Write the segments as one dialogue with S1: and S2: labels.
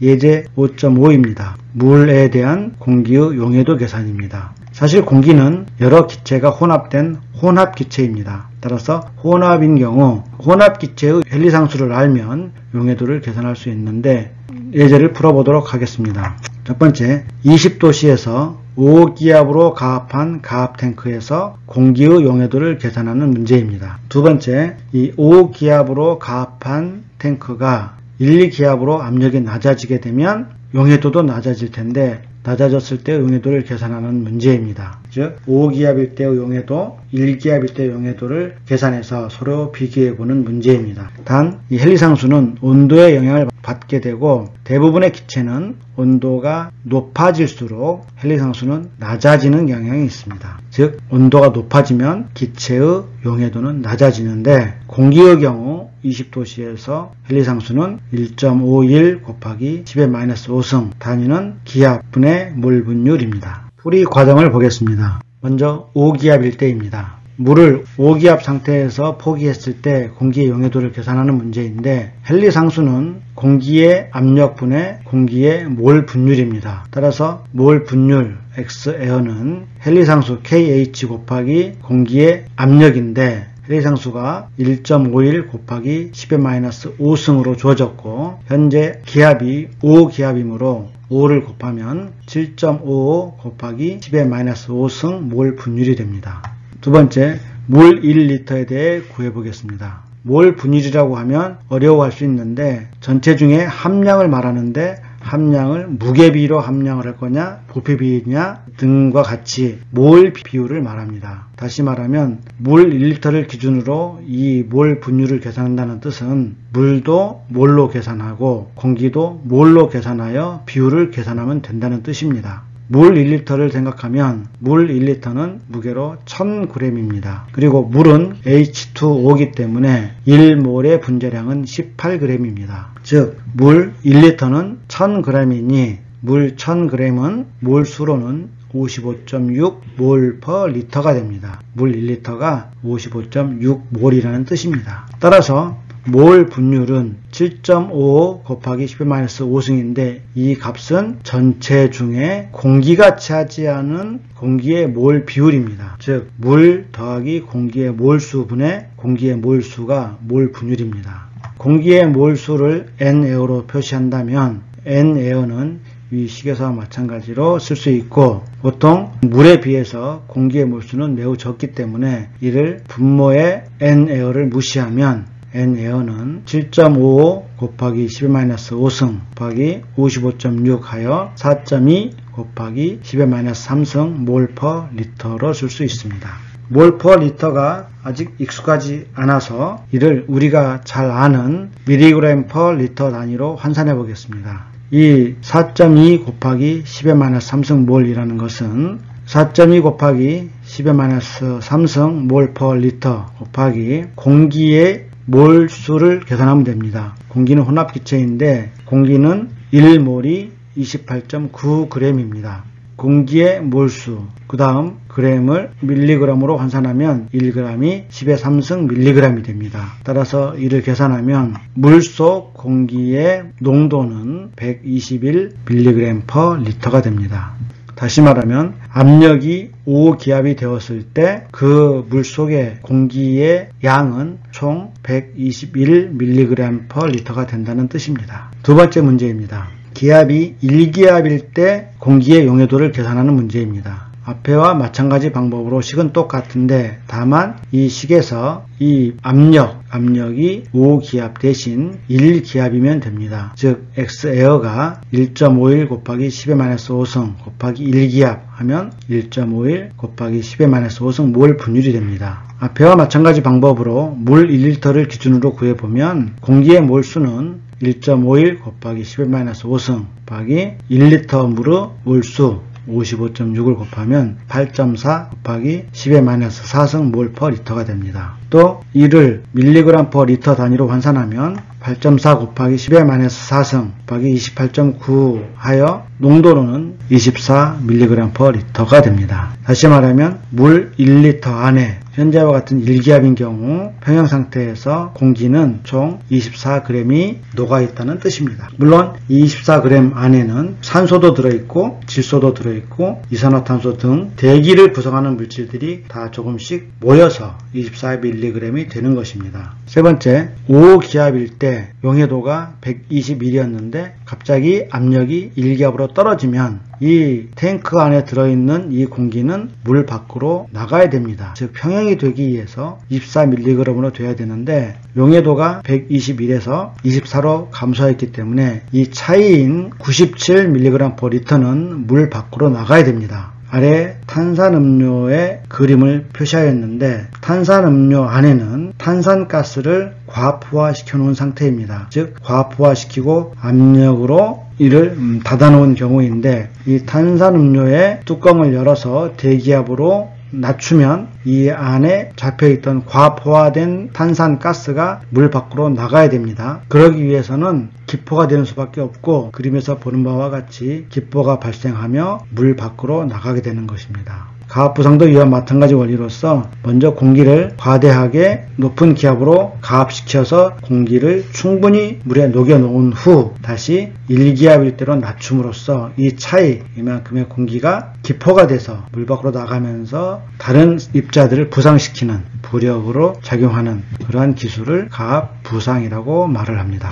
S1: 예제 5.5입니다. 물에 대한 공기의 용해도 계산입니다. 사실 공기는 여러 기체가 혼합된 혼합기체입니다. 따라서 혼합인 경우 혼합기체의 헨리상수를 알면 용해도를 계산할 수 있는데 예제를 풀어보도록 하겠습니다. 첫 번째, 20도씨에서 5기압으로 가압한 가압탱크에서 공기의 용해도를 계산하는 문제입니다. 두 번째, 이 5기압으로 가압한 탱크가 1, 2기압으로 압력이 낮아지게 되면 용해도도 낮아질 텐데 낮아졌을 때 용해도를 계산하는 문제입니다. 즉 5기압일 때의 용해도, 1기압일 때의 용해도를 계산해서 서로 비교해보는 문제입니다. 단 이 헨리상수는 온도의 영향을 받게 되고 대부분의 기체는 온도가 높아질수록 헨리상수는 낮아지는 경향이 있습니다. 즉 온도가 높아지면 기체의 용해도는 낮아지는데 공기의 경우 20도씨에서 헨리상수는 1.51 곱하기 10⁻5승, 단위는 기압분의 몰 분율입니다. 풀이 과정을 보겠습니다. 먼저 5기압일 때입니다. 물을 5기압 상태에서 포기했을 때 공기의 용해도를 계산하는 문제인데 헨리상수는 공기의 압력분의 공기의 몰 분율입니다. 따라서 몰 분율 X에어는 헨리상수 KH 곱하기 공기의 압력인데 헨리상수가 1.51 곱하기 10⁻5승으로 주어졌고 현재 기압이 5기압이므로 5를 곱하면 7.55 곱하기 10⁻5승 몰 분율이 됩니다. 두 번째, 물 1리터에 대해 구해보겠습니다. 몰 분율이라고 하면 어려워할 수 있는데 전체 중에 함량을 말하는데 함량을 무게비로 함량을 할 거냐 부피비냐 등과 같이 몰 비율을 말합니다. 다시 말하면 물 1리터를 기준으로 이 몰 분율을 계산한다는 뜻은 물도 몰로 계산하고 공기도 몰로 계산하여 비율을 계산하면 된다는 뜻입니다. 물 1리터를 생각하면 물 1리터는 무게로 1000g입니다. 그리고 물은 H2O이기 때문에 1몰의 분자량은 18g입니다. 즉 물 1리터는 1000g이니 물 1000g은 몰수로는 55.6몰 per 리터가 됩니다. 물 1리터가 55.6몰이라는 뜻입니다. 따라서 몰 분율은 7.55 곱하기 10⁻5승인데 이 값은 전체 중에 공기가 차지하는 공기의 몰 비율입니다. 즉 물 더하기 공기의 몰수분의 공기의 몰수가 몰 분율입니다. 공기의 몰수를 N에어로 표시한다면 N에어는 이 식에서와 마찬가지로 쓸 수 있고 보통 물에 비해서 공기의 몰수는 매우 적기 때문에 이를 분모의 N에어를 무시하면 N에어는 7.55 곱하기 10⁻5승 곱하기 55.6 하여 4.2 곱하기 10⁻3승 몰 퍼 리터로 쓸 수 있습니다. 몰 퍼 리터가 아직 익숙하지 않아서 이를 우리가 잘 아는 밀리그램 퍼 리터 단위로 환산해 보겠습니다. 이 4.2 곱하기 10⁻3승 몰이라는 것은 4.2 곱하기 10⁻3승 몰 퍼 리터 곱하기 공기의 몰수를 계산하면 됩니다. 공기는 혼합기체인데 공기는 1몰이 28.9g입니다. 공기의 몰수, 그 다음 g을 밀리그램으로 환산하면 1g이 10의 3승 밀리그램이 됩니다. 따라서 이를 계산하면 물속 공기의 농도는 121mg per 리터가 됩니다. 다시 말하면 압력이 5기압이 되었을 때 그 물속의 공기의 양은 총 121mg per 리터가 된다는 뜻입니다. 두 번째 문제입니다. 기압이 1기압일 때 공기의 용해도를 계산하는 문제입니다. 앞에와 마찬가지 방법으로 식은 똑같은데 다만 이 식에서 이 압력이 5기압 대신 1기압이면 됩니다. 즉 X에어가 1.51 곱하기 10⁻5승 곱하기 1기압 하면 1.51 곱하기 10⁻5승 몰 분율이 됩니다. 앞에와 마찬가지 방법으로 물 1리터를 기준으로 구해보면 공기의 몰수는 1.51 곱하기 10⁻5승 곱하기 1리터 물의 몰수 55.6을 곱하면 8.4 곱하기 10⁻4승 몰 퍼 리터가 됩니다. 또 이를 mg/L 단위로 환산하면 8.4 곱하기 10의 -4승 곱하기 28.9 하여 농도로는 24mg/L가 됩니다. 다시 말하면 물 1리터 안에 현재와 같은 1기압인 경우 평형 상태에서 공기는 총 24g이 녹아있다는 뜻입니다. 물론 이 24g 안에는 산소도 들어있고 질소도 들어있고 이산화탄소 등 대기를 구성하는 물질들이 다 조금씩 모여서 24mg이 되는 것입니다. 세 번째, 5기압일 때 용해도가 121이었는데 갑자기 압력이 1기압으로 떨어지면 이 탱크 안에 들어있는 이 공기는 물 밖으로 나가야 됩니다. 즉 평형이 되기 위해서 24mg으로 돼야 되는데 용해도가 121에서 24로 감소했기 때문에 이 차이인 97mg/L는 물 밖으로 나가야 됩니다. 아래 탄산음료의 그림을 표시하였는데 탄산음료 안에는 탄산가스를 과부하시켜 놓은 상태입니다. 즉 과부하시키고 압력으로 이를 닫아놓은 경우인데 이 탄산음료의 뚜껑을 열어서 대기압으로 낮추면 이 안에 잡혀있던 과포화된 탄산가스가 물 밖으로 나가야 됩니다. 그러기 위해서는 기포가 되는 수밖에 없고 그림에서 보는 바와 같이 기포가 발생하며 물 밖으로 나가게 되는 것입니다. 가압부상도 이와 마찬가지 원리로서 먼저 공기를 과대하게 높은 기압으로 가압시켜서 공기를 충분히 물에 녹여 놓은 후 다시 1기압일 대로 낮춤으로써 이 차이, 이만큼의 공기가 기포가 돼서 물 밖으로 나가면서 다른 입자들을 부상시키는 부력으로 작용하는 그러한 기술을 가압부상이라고 말을 합니다.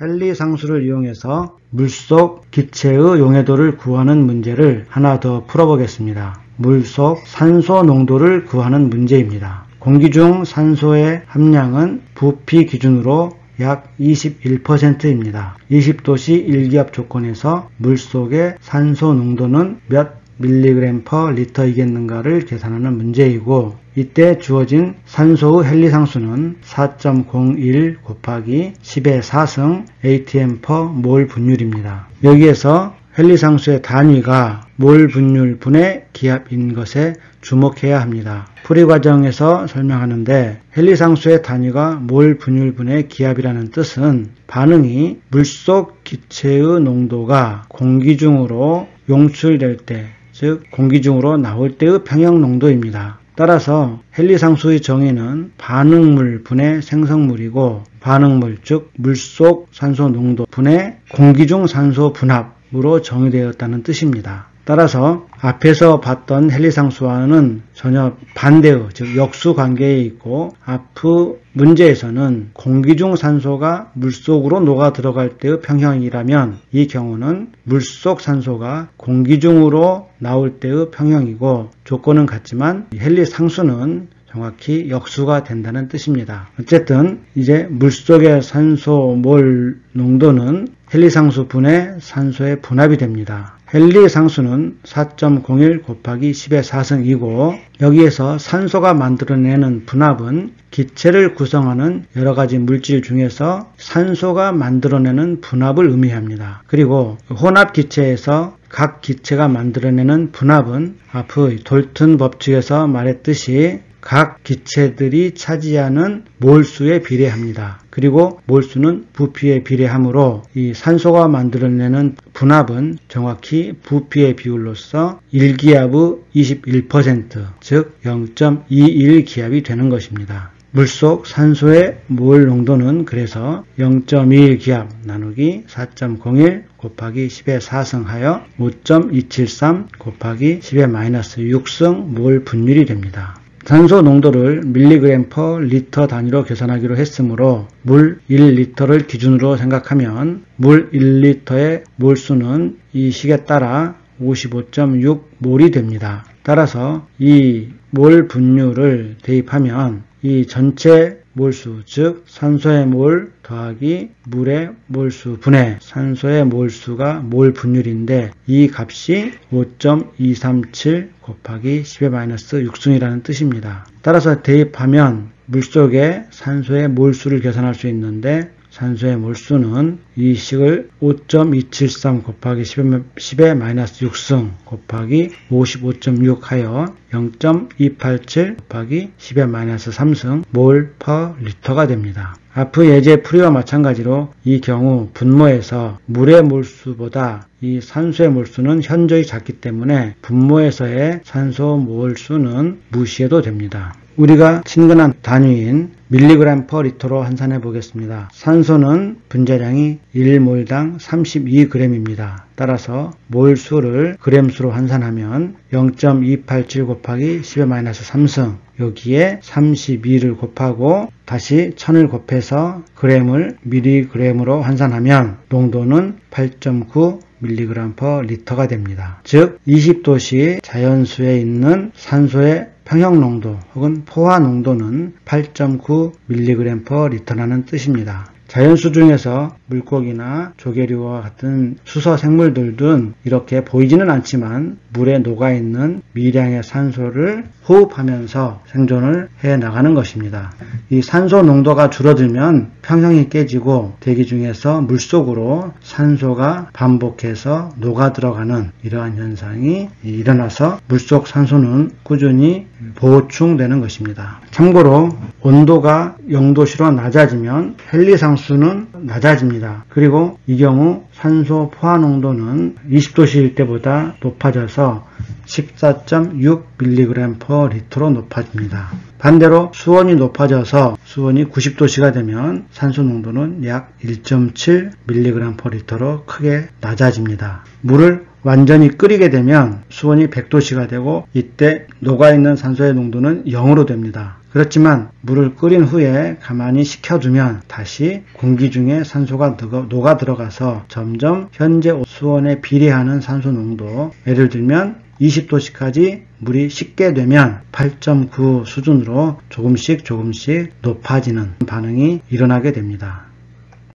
S1: 헨리 상수를 이용해서 물속 기체의 용해도를 구하는 문제를 하나 더 풀어보겠습니다. 물속 산소 농도를 구하는 문제입니다. 공기 중 산소의 함량은 부피 기준으로 약 21%입니다. 20도씨 1기압 조건에서 물속의 산소 농도는 몇 mg/L이겠는가를 계산하는 문제이고 이때 주어진 산소의 헨리 상수는 4.01 곱하기 10의 4승 atm/몰 분율입니다. 여기에서 헨리 상수의 단위가 몰 분율 분의 기압인 것에 주목해야 합니다. 풀이 과정에서 설명하는데 헨리 상수의 단위가 몰 분율 분의 기압이라는 뜻은 반응이 물속 기체의 농도가 공기 중으로 용출될 때, 즉 공기 중으로 나올 때의 평형 농도입니다. 따라서 헨리 상수의 정의는 반응물 분의 생성물이고 반응물, 즉 물속 산소 농도 분의 공기 중 산소 분합으로 정의되었다는 뜻입니다. 따라서 앞에서 봤던 헨리 상수와는 전혀 반대의, 즉 역수 관계에 있고 앞의 문제에서는 공기 중 산소가 물속으로 녹아 들어갈 때의 평형이라면 이 경우는 물속 산소가 공기 중으로 나올 때의 평형이고 조건은 같지만 헨리 상수는 정확히 역수가 된다는 뜻입니다. 어쨌든 이제 물속의 산소 몰 농도는 헨리 상수 분의 산소의 분합이 됩니다. 헨리 상수는 4.01 곱하기 10의 4승이고 여기에서 산소가 만들어내는 분합은 기체를 구성하는 여러가지 물질 중에서 산소가 만들어내는 분합을 의미합니다. 그리고 혼합 기체에서 각 기체가 만들어내는 분합은 앞의 돌튼 법칙에서 말했듯이 각 기체들이 차지하는 몰수에 비례합니다. 그리고 몰수는 부피에 비례하므로 이 산소가 만들어내는 분합은 정확히 부피의 비율로서 1기압의 21%, 즉 0.21기압이 되는 것입니다. 물속 산소의 몰 농도는 그래서 0.21기압 나누기 4.01 곱하기 10의 4승 하여 5.273 곱하기 10의 -6승 몰 분율이 됩니다. 산소 농도를 mg/L 단위로 계산하기로 했으므로 물 1리터를 기준으로 생각하면 물 1리터의 몰수는 이 식에 따라 55.6몰이 됩니다. 따라서 이 몰 분율을 대입하면 이 전체 몰수, 즉 산소의 몰 더하기 물의 몰수 분의 산소의 몰수가 몰 분율인데 이 값이 5.237 곱하기 10의 -6승이라는 뜻입니다. 따라서 대입하면 물속의 산소의 몰수를 계산할 수 있는데 산소의 몰수는 이 식을 5.273 곱하기 10의 -6승 곱하기 55.6 하여 0.287 곱하기 10⁻³ 몰 퍼 리터가 됩니다. 앞의 예제 풀이와 마찬가지로 이 경우 분모에서 물의 몰수보다 이 산소의 몰수는 현저히 작기 때문에 분모에서의 산소 몰수는 무시해도 됩니다. 우리가 친근한 단위인 밀리그램 퍼 리터로 환산해 보겠습니다. 산소는 분자량이 1몰당 32g입니다. 따라서 몰수를 g수로 환산하면 0.287 곱하기 10⁻³ 여기에 32를 곱하고 다시 1000을 곱해서 g을 mg으로 환산하면 농도는 8.9 mg per 리터가 됩니다. 즉 20도씨 자연수에 있는 산소의 평형 농도 혹은 포화 농도는 8.9 mg per 리터라는 뜻입니다. 자연수 중에서 물고기나 조개류와 같은 수서 생물들은 이렇게 보이지는 않지만 물에 녹아있는 미량의 산소를 호흡하면서 생존을 해 나가는 것입니다. 이 산소 농도가 줄어들면 평형이 깨지고 대기 중에서 물속으로 산소가 반복해서 녹아 들어가는 이러한 현상이 일어나서 물속 산소는 꾸준히 보충되는 것입니다. 참고로 온도가 0도씨로 낮아지면 헨리상수는 낮아집니다. 그리고 이 경우 산소 포화 농도는 20도씨일 때보다 높아져서 14.6 mg per 리터로 높아집니다. 반대로 수온이 높아져서 수온이 90도씨가 되면 산소 농도는 약 1.7 mg per 리터로 크게 낮아집니다. 물을 완전히 끓이게 되면 수온이 100도씨가 되고 이때 녹아있는 산소의 농도는 0으로 됩니다. 그렇지만 물을 끓인 후에 가만히 식혀두면 다시 공기 중에 산소가 녹아 들어가서 점점 현재 수온에 비례하는 산소 농도, 예를 들면 20도씨까지 물이 식게 되면 8.9 수준으로 조금씩 높아지는 반응이 일어나게 됩니다.